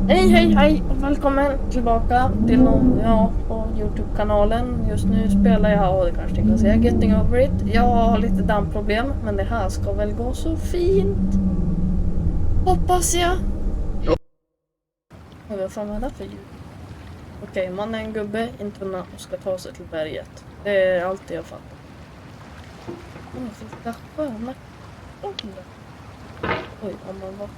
Hej och välkommen tillbaka till på Youtube-kanalen. Just nu spelar jag, och det kanske ni kan säga, Getting Over It. Jag har lite dammproblem, men det här ska väl gå så fint. Hoppas jag. Vad fan var det för ljud? Okej, man är en gubbe i en tunna och ska ta sig till berget. Det är allt jag fattar. Vilka sköna kunder. Oj, om man var...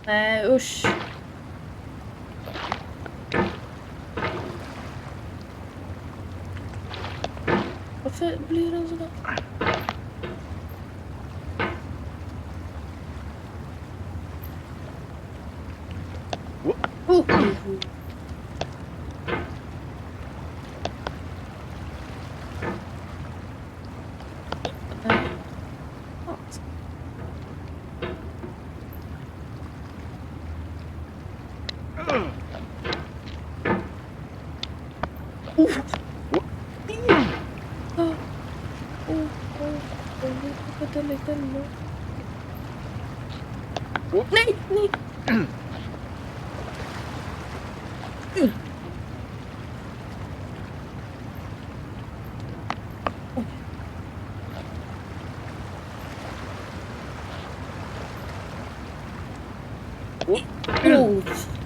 Nej, usch. Varför blir den sådär? Nej, nej.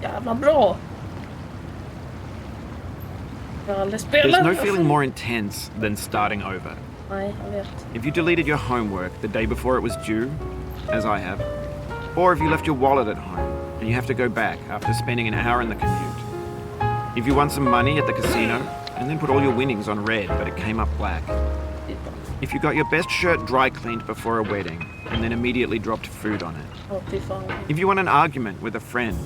Jävla bra. There's no feeling more intense than starting over. Nej, jag vet. If you deleted your homework the day before it was due, as I have, or if you left your wallet at home and you have to go back after spending an hour in the commute. If you won some money at the casino and then put all your winnings on red but it came up black. If you got your best shirt dry cleaned before a wedding and then immediately dropped food on it. If you won an argument with a friend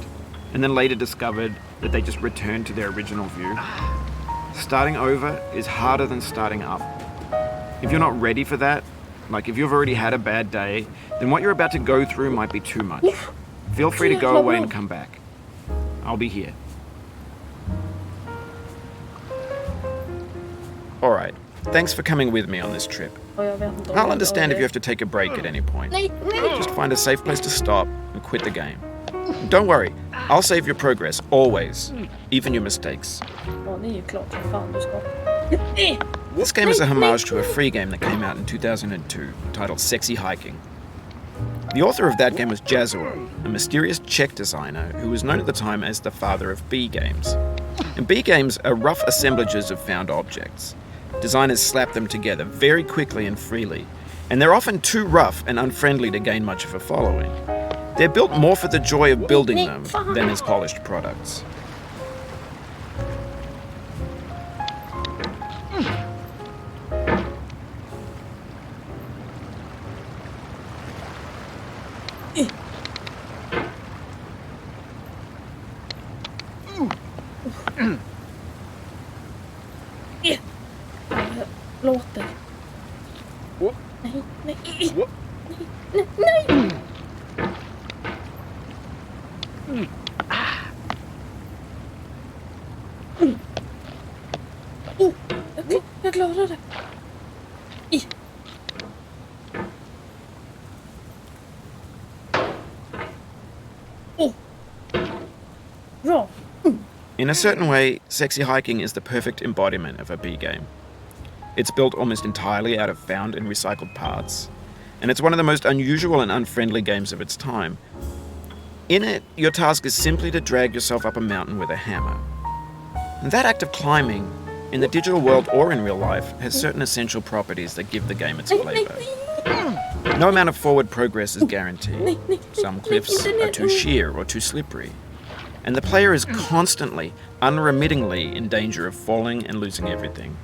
and then later discovered that they just returned to their original view. Starting over is harder than starting up. If you're not ready for that, like if you've already had a bad day, then what you're about to go through might be too much. Feel free to go away and come back. I'll be here. Alright, thanks for coming with me on this trip. I'll understand if you have to take a break at any point. Just find a safe place to stop and quit the game. Don't worry, I'll save your progress, always. Even your mistakes. This game is a homage to a free game that came out in 2002, titled Sexy Hiking. The author of that game was JÄVLA, a mysterious Czech designer who was known at the time as the father of B games. And B games are rough assemblages of found objects. Designers slap them together very quickly and freely, and they're often too rough and unfriendly to gain much of a following. They're built more for the joy of building them than as polished products. Låter. Nej, nej, nej, nej. Jag klarade det. Bra. In a certain way, Sexy Hiking is the perfect embodiment of a B game. It's built almost entirely out of found and recycled parts, and it's one of the most unusual and unfriendly games of its time. In it, your task is simply to drag yourself up a mountain with a hammer. And that act of climbing, in the digital world or in real life, has certain essential properties that give the game its flavor. No amount of forward progress is guaranteed. Some cliffs are too sheer or too slippery. And the player is constantly, unremittingly in danger of falling and losing everything.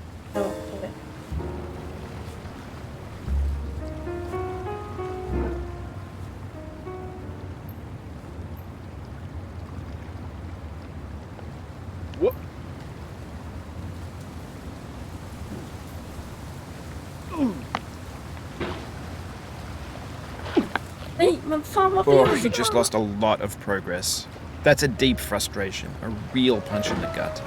Oh, you just lost a lot of progress. That's a deep frustration, a real punch in the gut.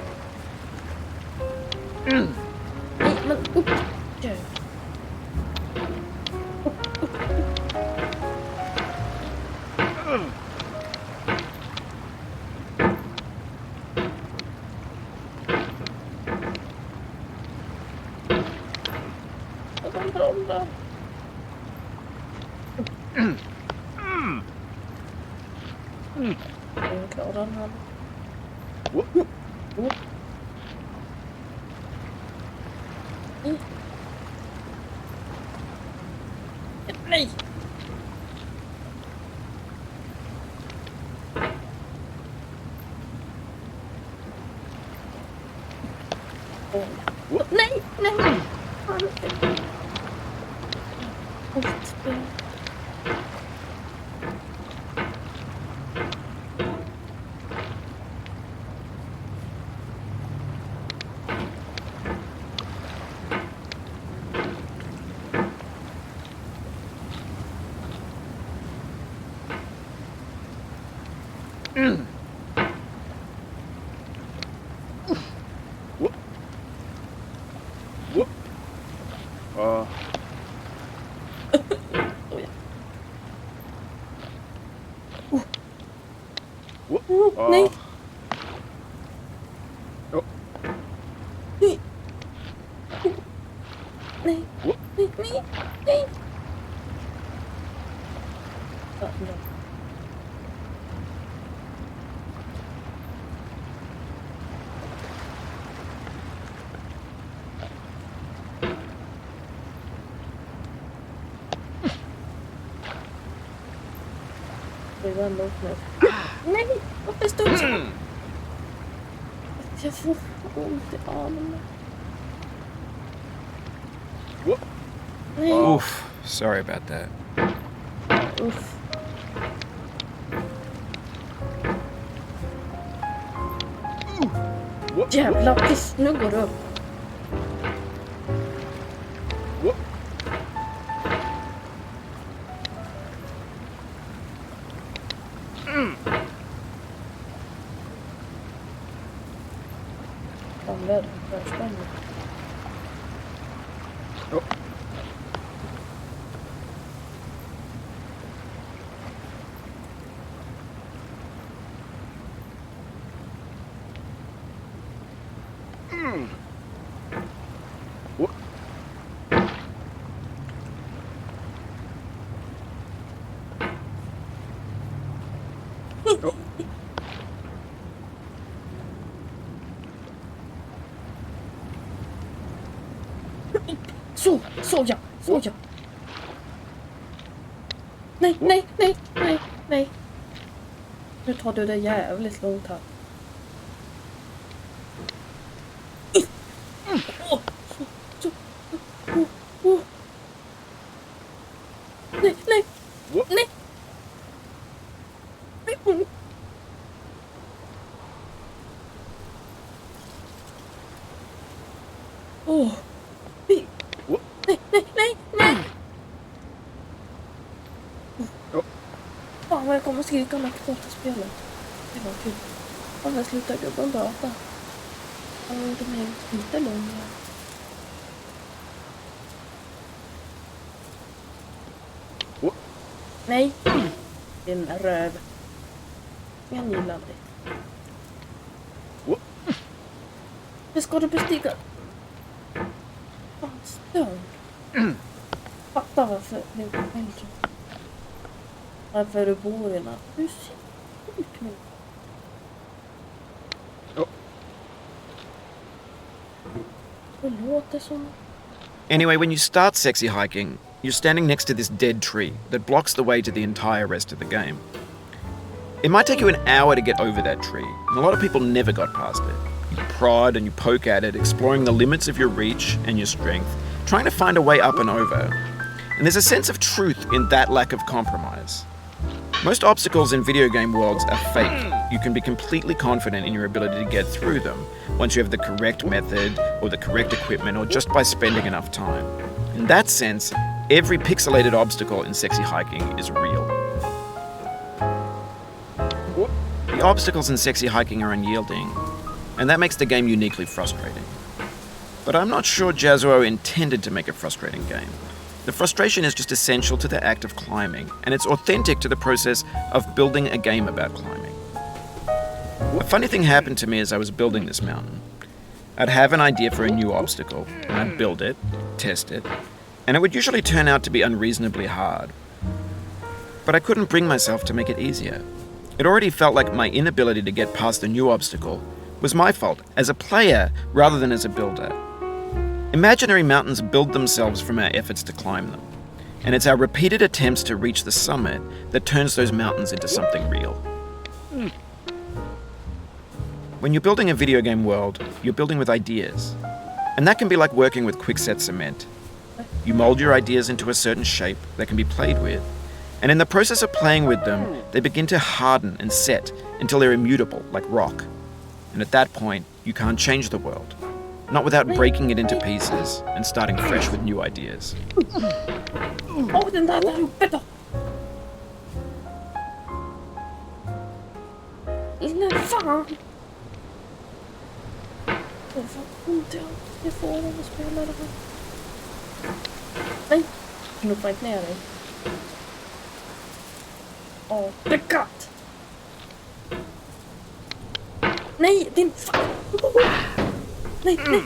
kontrollen. Jag klarar den här. Nej! Nej, nej! Nej! Nej! Nej! Nej! Nej! Nej! Det var långt nu. Nej! Varför står det så? Jag får ont i armen. Nej. Oof, sorry about that. Uff. Jävla piss, nu går det upp. Använd förspänning. Så ja. Nej. Nu tar du det jävligt långt här. Nej. Nej. Fan vad jag kommer skrika om att korta spelet. Det var kul. Fan jag slutar gubben prata. Han är inte med lite långa. Nej. Din röv. Jag gillar dig. Hur ska du bestiga? Fan stön. Fattar varför det är äldre. Varför du bor i något hus. Det låter som... Anyway, when you start sexy hiking, you're standing next to this dead tree that blocks the way to the entire rest of the game. It might take you an hour to get over that tree, and a lot of people never got past it. You prod and you poke at it, exploring the limits of your reach and your strength, trying to find a way up and over. And there's a sense of truth in that lack of compromise. Most obstacles in video game worlds are fake. You can be completely confident in your ability to get through them once you have the correct method or the correct equipment or just by spending enough time. In that sense, every pixelated obstacle in sexy hiking is real. The obstacles in sexy hiking are unyielding, and that makes the game uniquely frustrating. But I'm not sure JÄVLA intended to make a frustrating game. The frustration is just essential to the act of climbing, and it's authentic to the process of building a game about climbing. A funny thing happened to me as I was building this mountain. I'd have an idea for a new obstacle, and I'd build it, test it, and it would usually turn out to be unreasonably hard. But I couldn't bring myself to make it easier. It already felt like my inability to get past a new obstacle was my fault as a player rather than as a builder. Imaginary mountains build themselves from our efforts to climb them, and it's our repeated attempts to reach the summit that turns those mountains into something real. When you're building a video game world, you're building with ideas, and that can be like working with quickset cement. You mold your ideas into a certain shape that can be played with, and in the process of playing with them, they begin to harden and set until they're immutable, like rock. And at that point, you can't change the world. Not without breaking it into pieces and starting fresh with new ideas. Åh, den där uppe då! Lille fan! Vad fan ont jag får av att spela det här. Nej! Knuppa inte ner dig. Åh, the cut! Nej, din fan! Nej, nej!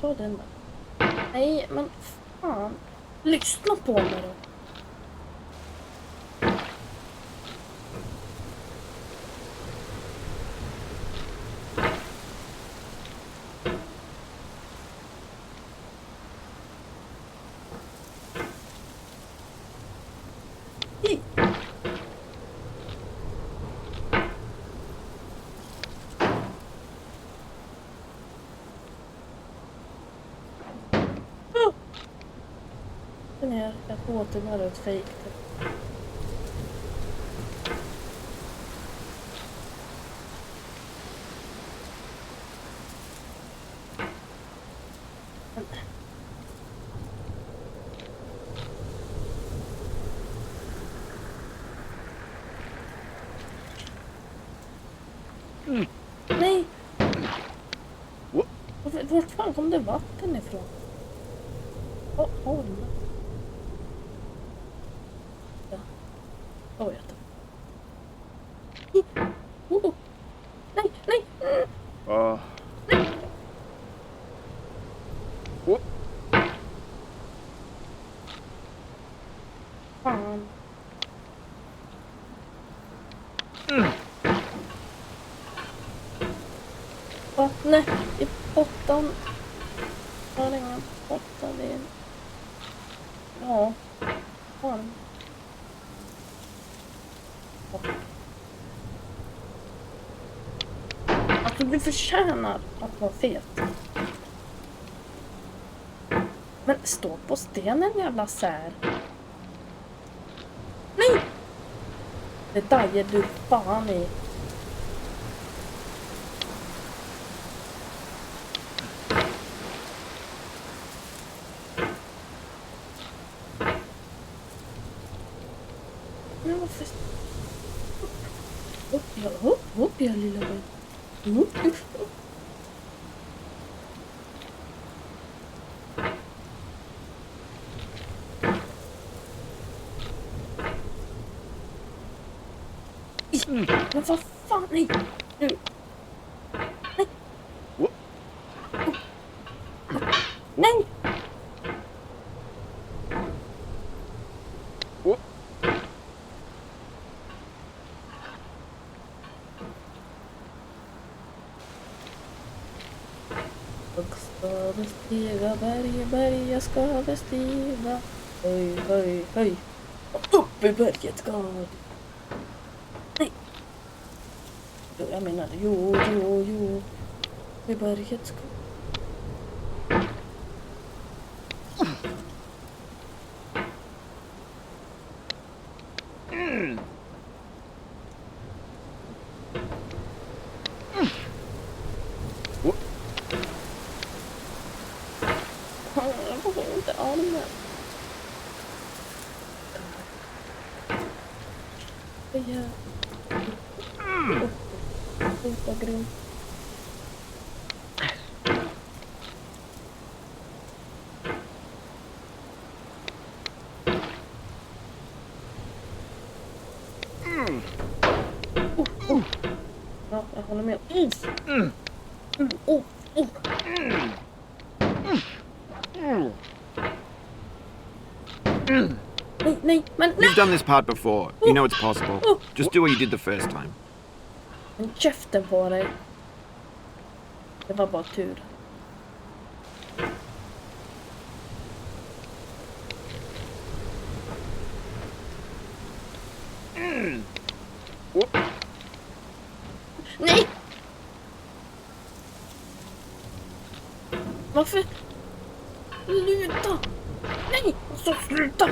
Ta den där. Nej, men fan. Lyssna på mig då. Jag återgår ett fejk. Nej! Vart fan kom det vatten ifrån? Holm. Åh, jag nej, nej! Nej! Fan. Vattnet i botten. Var det ingen botten? Ja. Fan. Alltså du förtjänar att vara fet. Men stå på stenen jävla sär. Nej! Det där ger du fan i. Men varför? Upp jag lilla vän. Men vad fan, nej! Nu! Nej! Nej! Jag ska bestiga berg, jag ska bestiga. Höj, höj, höj. Och upp i berget ska du. Nej. Jo, jag menar, jo. I berget ska. Jag får inte armen. Ja. Sluta grym. Ja, jag håller med. Nej, men nej! You've done this part before. You know it's possible. Just do what you did the first time. Men käften på dig. Det var bara tur. Nej! Varför? Sluta! Nej! Så sluta!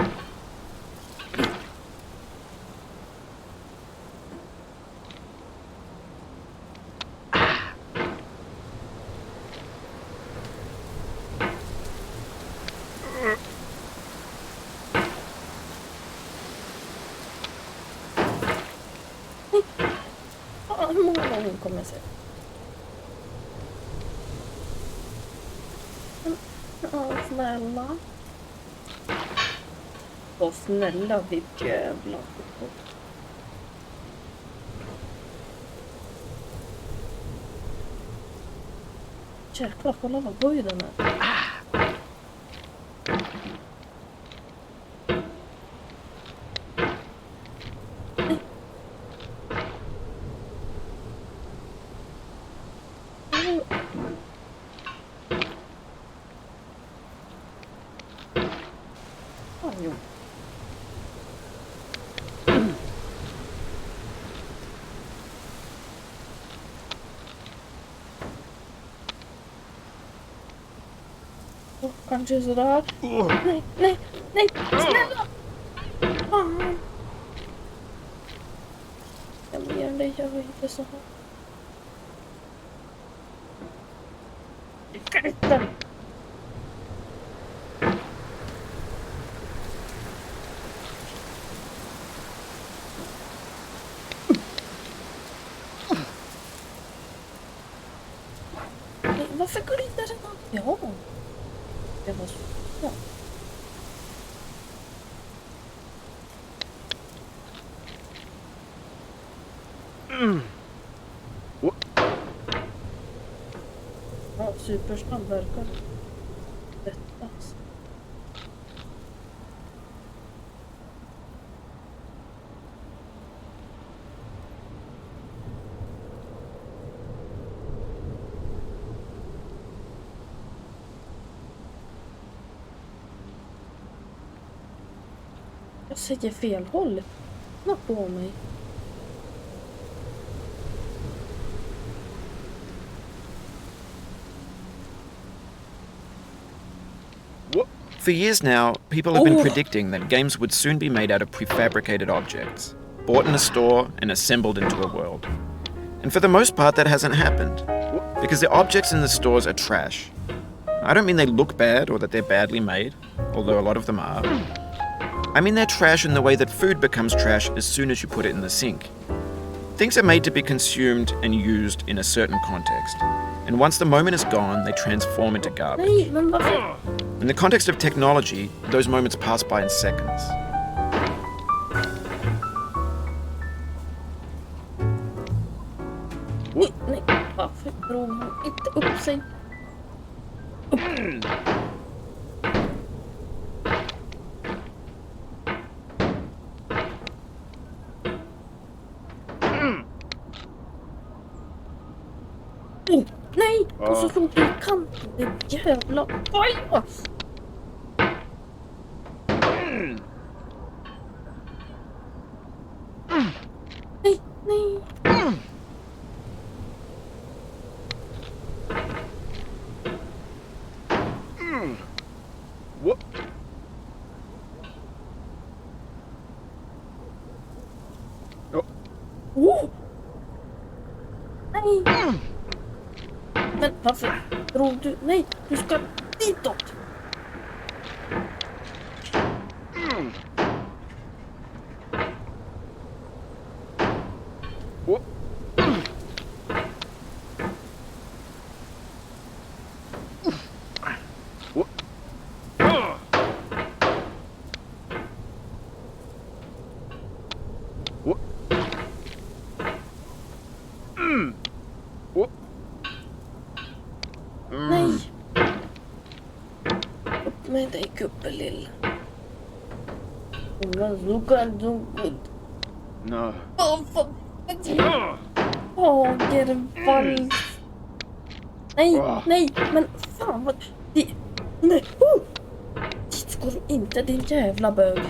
Hur många gånger kommer jag se? Ja, snälla. Så snälla, vi jävla. Jäklar, kolla vad höjden är. Jo. Kanske sådär. Nej, nej, nej, snälla! Fan. Jag ber dig, jag vill inte så här. Skiten! Varför går det inte redan? Ja. Det var så. Ja. Ja, supersnabb verkar detta. Jag säger fel håll. Vad på mig? For years now, people have been predicting that games would soon be made out of prefabricated objects, bought in a store and assembled into a world. And for the most part, that hasn't happened, because the objects in the stores are trash. I don't mean they look bad or that they're badly made, although a lot of them are. I mean they're trash in the way that food becomes trash as soon as you put it in the sink. Things are made to be consumed and used in a certain context, and once the moment is gone, they transform into garbage. Nej, men varför? In the context of technology, those moments pass by in seconds. Nej, nej. Varför drog hon inte upp sig? Oh, nej! Och så slog du i kanten. Det jävla pajas! Nej, nej. What? Oh! Nej! Men varför drog du? Nej, du ska ditåt! med dig gubbelill. So good. No. Fagervall. Nej, men fan vad... Nej, dit går du inte, din jävla bög.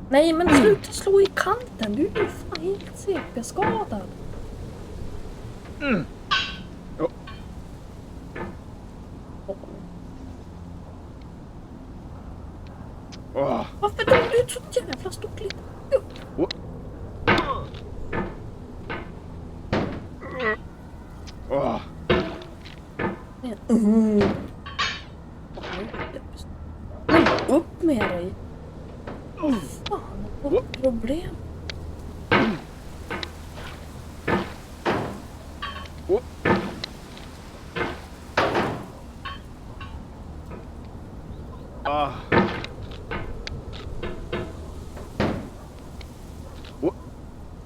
Nej, men sluta slå i kanten. Du är ju fan helt CP-skadad. Varför drar du ut så jävla stort litet upp? Upp med dig. Fan, vad problem.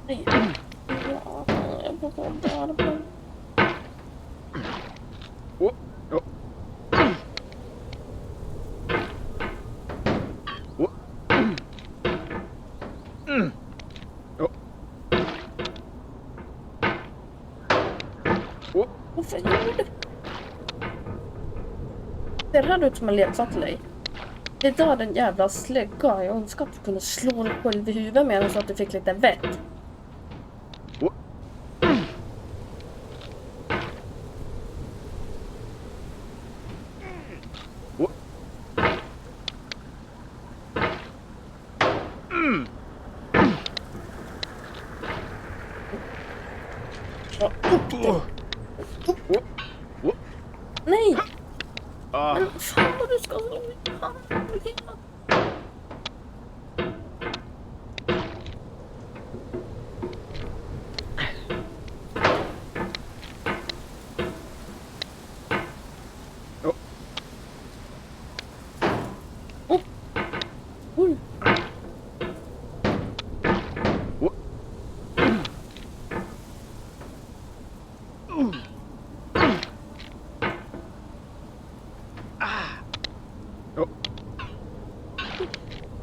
Nej. Jag får ta darben. Varför gjorde du? Det här ut som en leksak till dig. Det där den jävla slägga. Jag önskar att du kunde slå dig själv i huvudet med den så att du fick lite vett. Nej! Men fan vad du ska slå i handen. Oj.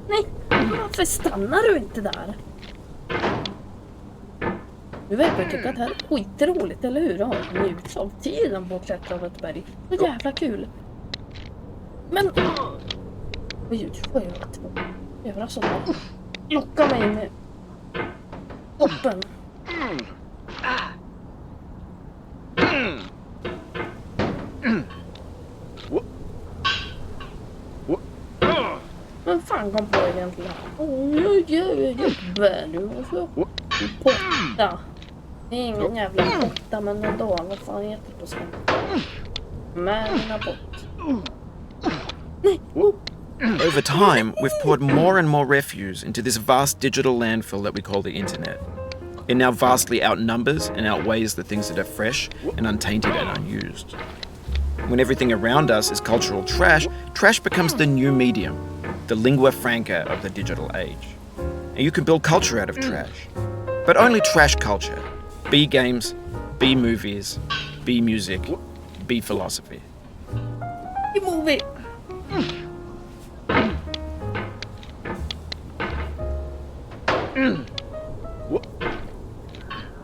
Nej, varför stannar du inte där? Du verkar tycka att det här är skitroligt, eller hur? Ja, njuts av tiden på att klättra av ett berg. Så jävla kul. Men... Oj, vad gör jag? Jag vill sådär. Locka mig med... Hoppen. Men fan kom på egentligen? Du måste potta. Det är ingen jävla potta, men ändå. Vad fan heter det på svenska? Men mina pott. Nej! Over time, we've poured more and more refuse into this vast digital landfill that we call the internet. It now vastly outnumbers and outweighs the things that are fresh and untainted and unused. When everything around us is cultural trash, trash becomes the new medium, the lingua franca of the digital age. And you can build culture out of trash. But only trash culture. Be games, be movies, be music, be philosophy. Be movie.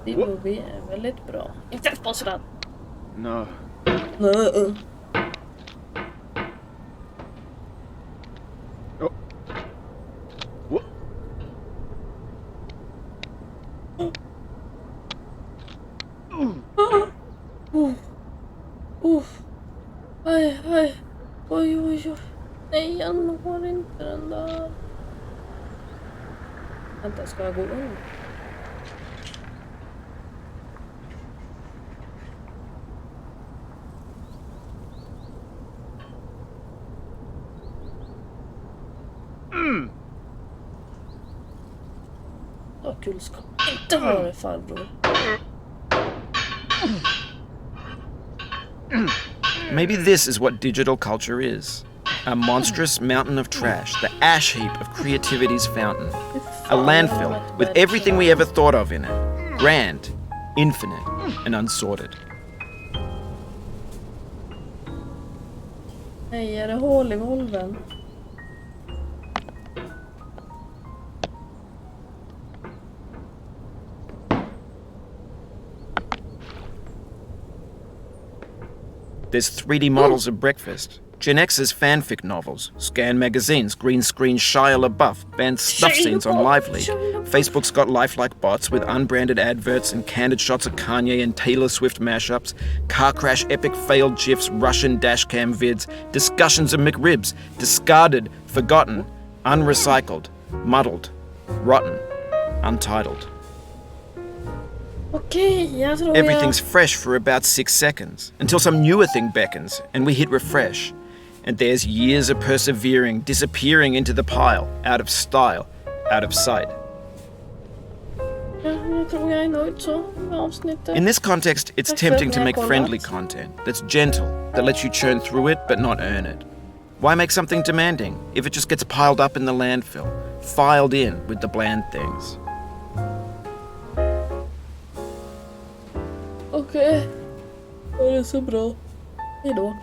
Be movie är väldigt bra. Inte sponsrad. No. Nej. Aj. Oj. Nej, jag når inte den där. Vänta, ska jag gå in? Vad kul ska inte ha det, farbror. Maybe this is what digital culture is. A monstrous mountain of trash, the ash heap of creativity's fountain. A landfill with everything we ever thought of in it. Grand, infinite and unsorted. Nej, är det hål i golven? There's 3D models of breakfast, Gen X's fanfic novels, Scan magazines, green screen Shia LaBeouf, banned stuff scenes on Live Leak. Facebook's got lifelike bots with unbranded adverts and candid shots of Kanye and Taylor Swift mashups, car crash epic failed GIFs, Russian dashcam vids, discussions of McRibs, discarded, forgotten, unrecycled, muddled, rotten, untitled. Okej, jag tror Everything's fresh for about 6 seconds, until some newer thing beckons, and we hit refresh. And there's years of persevering, disappearing into the pile, out of style, out of sight. Jag tror jag är nöjd så med avsnittet. In this context, it's Tack tempting för to att make ni har friendly kollat. content that's gentle, that lets you churn through it but not earn it. Why make something demanding if it just gets piled up in the landfill, filed in with the bland things? Okej. Det är så bra. Hejdå.